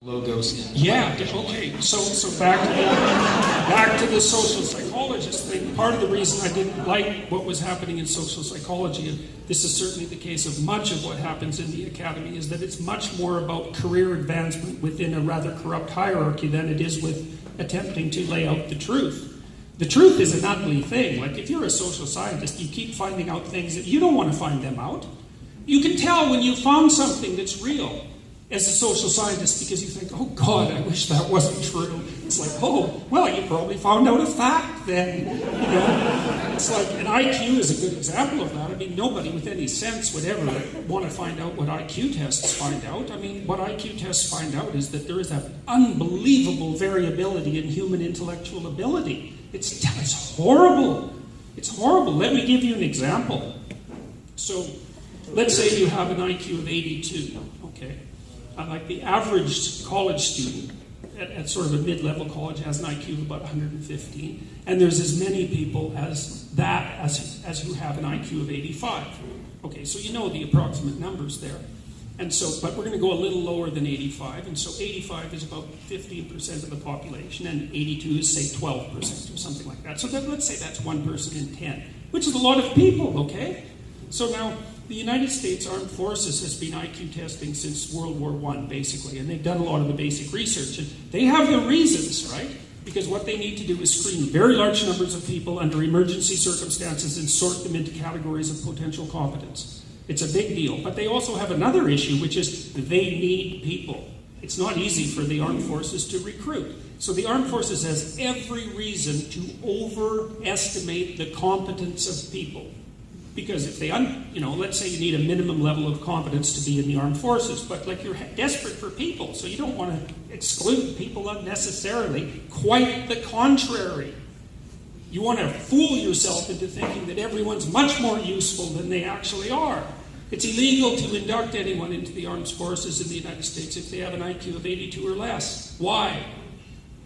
Logos. Yeah, okay. So back to the social psychologist thing. Part of the reason I didn't like what was happening in social psychology, and this is certainly the case of much of what happens in the academy, is that it's much more about career advancement within a rather corrupt hierarchy than it is with attempting to lay out the truth. The truth is an ugly thing. Like, if you're a social scientist, you keep finding out things that you don't want to find them out. You can tell when you found something that's real as a social scientist, because you think, oh God, I wish that wasn't true. It's like, oh, well, you probably found out a fact then. You know? It's like, an IQ is a good example of that. I mean, nobody with any sense would ever want to find out what IQ tests find out. I mean, what IQ tests find out is that there is an unbelievable variability in human intellectual ability. It's horrible. It's horrible. Let me give you an example. So, let's say you have an IQ of 82, okay? Like the average college student at sort of a mid-level college has an IQ of about 115, and there's as many people as who have an IQ of 85. Okay, so you know the approximate numbers there. And so, but we're going to go a little lower than 85, and so 85 is about 15% of the population, and 82 is, say, 12% or something like that. So let's say that's 1 person in 10, which is a lot of people, okay? So now, the United States Armed Forces has been IQ testing since World War I, basically, and they've done a lot of the basic research. And they have their reasons, right? Because what they need to do is screen very large numbers of people under emergency circumstances and sort them into categories of potential competence. It's a big deal. But they also have another issue, which is they need people. It's not easy for the armed forces to recruit. So the armed forces has every reason to overestimate the competence of people. Because if they, let's say you need a minimum level of competence to be in the armed forces, but like you're desperate for people, so you don't want to exclude people unnecessarily. Quite the contrary. You want to fool yourself into thinking that everyone's much more useful than they actually are. It's illegal to induct anyone into the armed forces in the United States if they have an IQ of 82 or less. Why?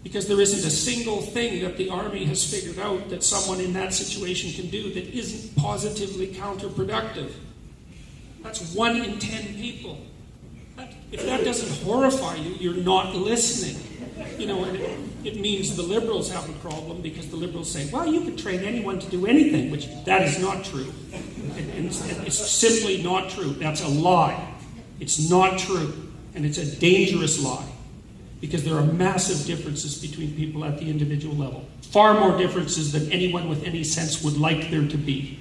Because there isn't a single thing that the Army has figured out that someone in that situation can do that isn't positively counterproductive. That's 1 in 10 people. If that doesn't horrify you, you're not listening. You know, and it means the liberals have a problem because the liberals say, well, you can train anyone to do anything, which that is not true. And it's simply not true. That's a lie. It's not true. And it's a dangerous lie. Because there are massive differences between people at the individual level. Far more differences than anyone with any sense would like there to be.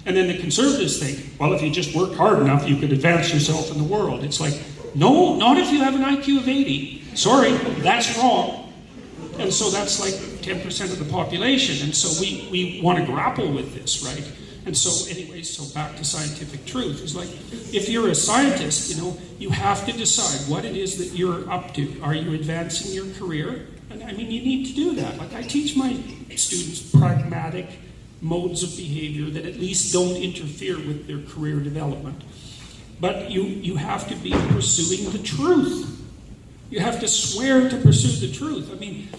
And then the conservatives think, well, if you just work hard enough, you could advance yourself in the world. It's like, no, not if you have an IQ of 80. Sorry, that's wrong. And so that's like 10% of the population. And so we want to grapple with this, right? And so anyways, so back to scientific truth. It's like, if you're a scientist, you have to decide what it is that you're up to. Are you advancing your career? And I mean, you need to do that. Like, I teach my students pragmatic modes of behavior that at least don't interfere with their career development. But you have to be pursuing the truth. You have to swear to pursue the truth. I mean,